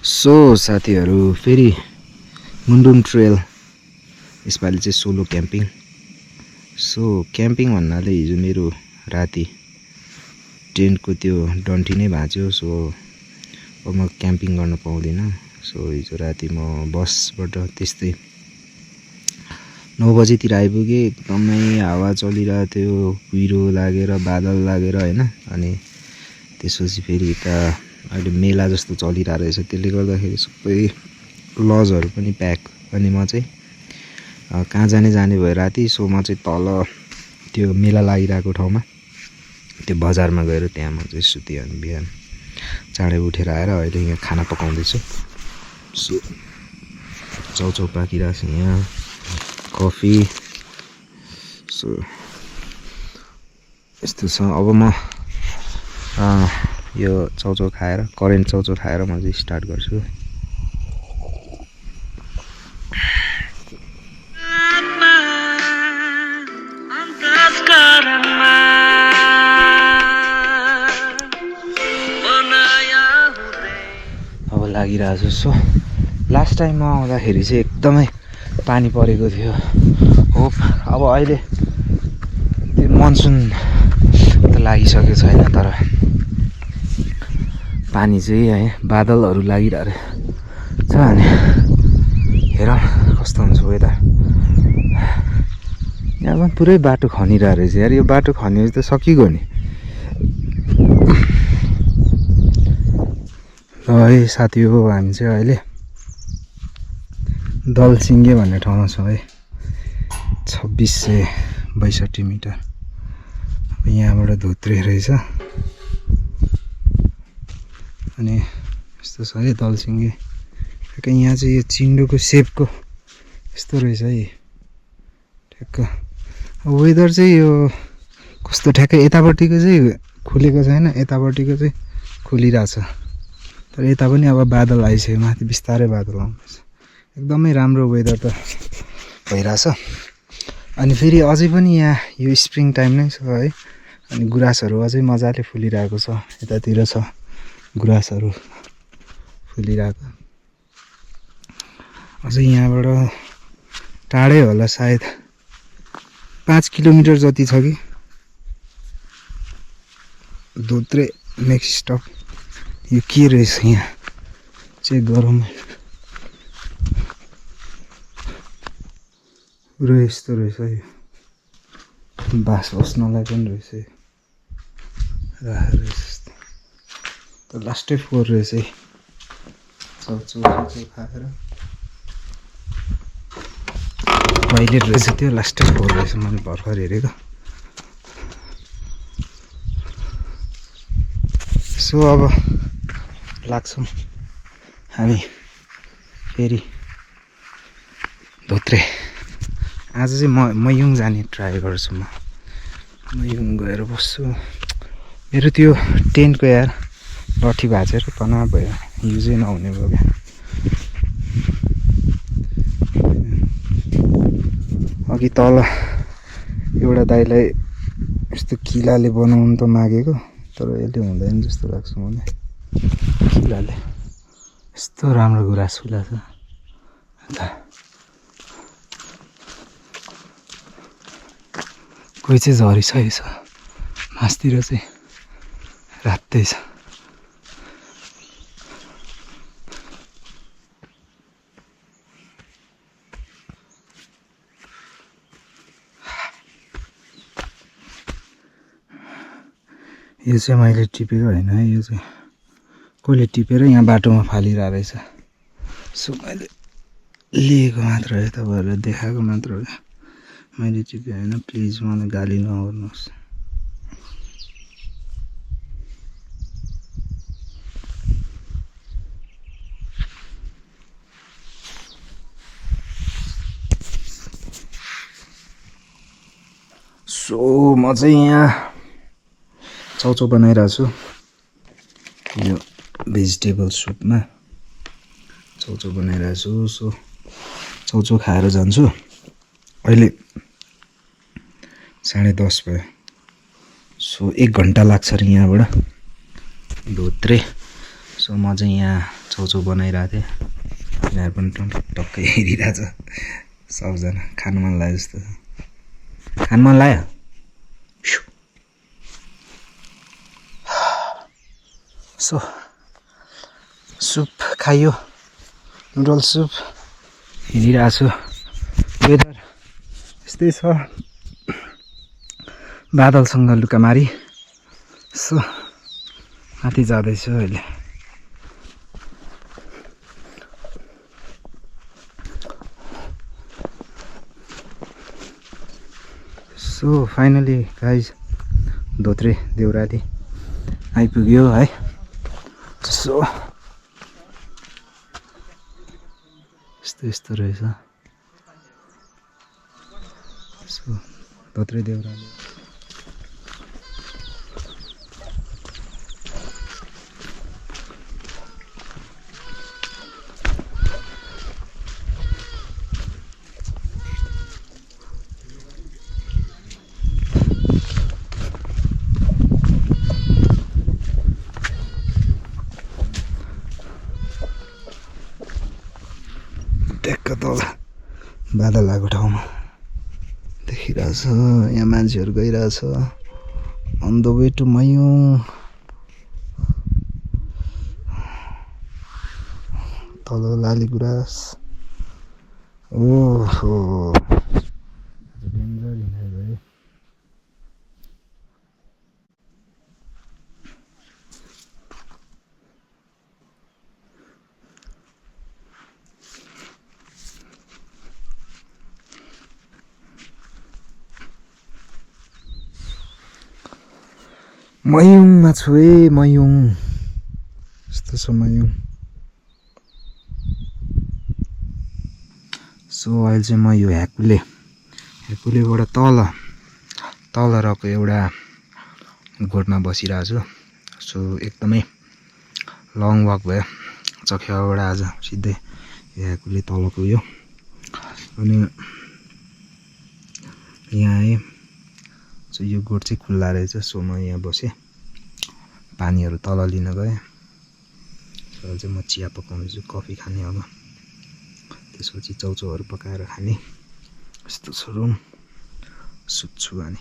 So साथीहरू फेरि मुन्डुम trail यसपालि चाहिँ सोलो क्याम्पिङ। सो क्याम्पिङ भन्नाले हिजो मेरो राति टेन्टको त्यो डन्ठी नै भाँच्यो। सो अब म क्याम्पिङ गर्न पाउँदिनँ। सो हिजो राति म बसबाट त्यस्तै 9 बजेतिर आइपुगेँ। एकदमै हावा चलिरहेको थियो, कुहिरो लागेर बादल लागेर हैन। अनि त्यसपछि फेरि यता अहिले मेला जस्तो चलिरहेको रहेछ, त्यसले गर्दाखेरि सबै लजहरू पनि प्याक। अनि म चाहिँ कहाँ जाने भयो राति। सो म चाहिँ तल त्यो मेला लागिरहेको ठाउँमा त्यो बजारमा गएर त्यहाँ म चाहिँ सुतेँ। अनि बिहान चाँडै उठेर आएर अहिले यहाँ खाना पकाउँदैछु। सो चाउचाउ पाकिरहेको छ यहाँ, कफी। सो यस्तो छ। अब म यो चाउचाउ खाएर करेन्ट चाउचाउ खाएर म चाहिँ स्टार्ट गर्छु। अब लागिरहेको छु। सो लास्ट टाइम म आउँदाखेरि चाहिँ एकदमै पानी परेको थियो। होप अब अहिले त्यो मनसुन त लागिसकेको छैन, तर पानी चाहिँ है बादलहरू लागिरहेको छ। अनि हेरौँ कस्तो हुन्छ वेदर। यहाँ पनि पुरै बाटो खनिरहेको रहेछ यार। यो बाटो खनिएपछि त सकिगयो नि। ल है साथी हो, हामी चाहिँ अहिले दलसिङ्गे भन्ने ठाउँमा छौँ है। 2662 मिटर। यहाँबाट धोत्रे रहेछ। अनि यस्तो छ है दलसिङ्गे। ठ्याक्क यहाँ चाहिँ यो चिन्डोको सेपको यस्तो रहेछ है ठ्याक्क। वेदर चाहिँ यो कस्तो ठ्याक्कै यतापट्टिको चाहिँ खुलेको छैन, यतापट्टिको चाहिँ खुलिरहेछ। तर यता पनि अब बादल आइसक्यो, माथि बिस्तारै बादल आउँदैछ। एकदमै राम्रो वेदर त भइरहेछ। अनि फेरि अझै पनि यहाँ यो स्प्रिङ टाइम नै छ है। अनि गुराँसहरू अझै मजाले फुलिरहेको छ। यतातिर छ गुराँसहरू फुलिरहेको। अझै यहाँबाट टाढै होला, सायद 5 किलोमिटर जति छ कि धोत्रे नेक्स्ट स्टप। यो के रहेछ यहाँ चेक गरौँ। पुरै यस्तो रहेछ यो, बास बस्नलाई पनि रहेछ राखेर यस्तो। त लास्टै फ्लोर रहेछ है। चाउचाउ खाएर टोइलेट रहेछ, त्यो लास्टै फ्लोर रहेछ। मैले भर्खर हेरेको। सो अब लाग्छौँ हामी फेरि धोत्रे। आज चाहिँ मयुङ जाने ट्राई गर्छु। म मयुङ गएर बस्छु। मेरो त्यो टेन्टको यार लट्ठी भाँचेर तनाव भयो, युजै नहुने भयो क्या। अघि तल एउटा दाइलाई यस्तो किलाले बनाउनु त मागेको, तर यसले हुँदैन जस्तो लाग्छ मलाई। किलाले यस्तो राम्रो गुराँस फुलाएको छ। कोही चाहिँ झरिसकेको छ, मासतिर चाहिँ रातै छ। यो चाहिँ मैले टिपेको होइन है, यो चाहिँ कसले टिपेर यहाँ बाटोमा फालिरहेको रहेछ। सो मैले लिएको मात्र हो, तपाईँहरूलाई देखाएको मात्र हो, मैले टिपेको होइन। प्लिज मलाई गाली नगर्नुहोस्। सो म चाहिँ यहाँ चाउचाउ बनाइरहेको छु। यो भेजिटेबल सुपमा चाउचाउ बनाइरहेको छु। सो चाउचाउ खाएर जान्छु। अहिले 10:30 भयो। सो 1 घन्टा लाग्छ अरे यहाँबाट धोत्रे। सो म चाहिँ यहाँ छौछौ बनाइरहेको थिएँ, यिनीहरू पनि टक्कै हेरिरहेछ। सबजना खानु मन लाग्यो जस्तो खानु मन लाग्यो। सो सुप खायो, नुडल सुप हेरिरहेको छु। वेदर यस्तै छ, बादलसँग लुकामारी। सो माथि जाँदैछु अहिले। So finally guys Dhotrey Deurali आइपुग्यो है। सो यस्तो रहेछ। सो धोत्रे देउराली ट्याक्क तल बादल आएको ठाउँमा देखिरहेछ। यहाँ मान्छेहरू गइरहेछ अन द वे टु मयुङ। तल लालीगुराँस। ओहो डेन्जर हिँडाइ भयो। मयुङमा छु है, मयुङ यस्तो छ मयुङ। सो अहिले चाहिँ म यो ह्याकुलेबाट तल रहेको एउटा गोठमा बसिरहेको छु। सो एकदमै लङ वक भयो चखेवाबाट आज सिधै यो ह्याकुले तलको यो। अनि यहाँ आएँ। सो यो गोठ चाहिँ खुल्ला रहेछ। सो म यहाँ बसेँ, पानीहरू तल लिन गएँ। सो अहिले चाहिँ म चिया पकाउँदैछु, कफी खाने अब, त्यसपछि चाउचाउहरू पकाएर खाने। यस्तो छ रुम, सुत्छु अनि।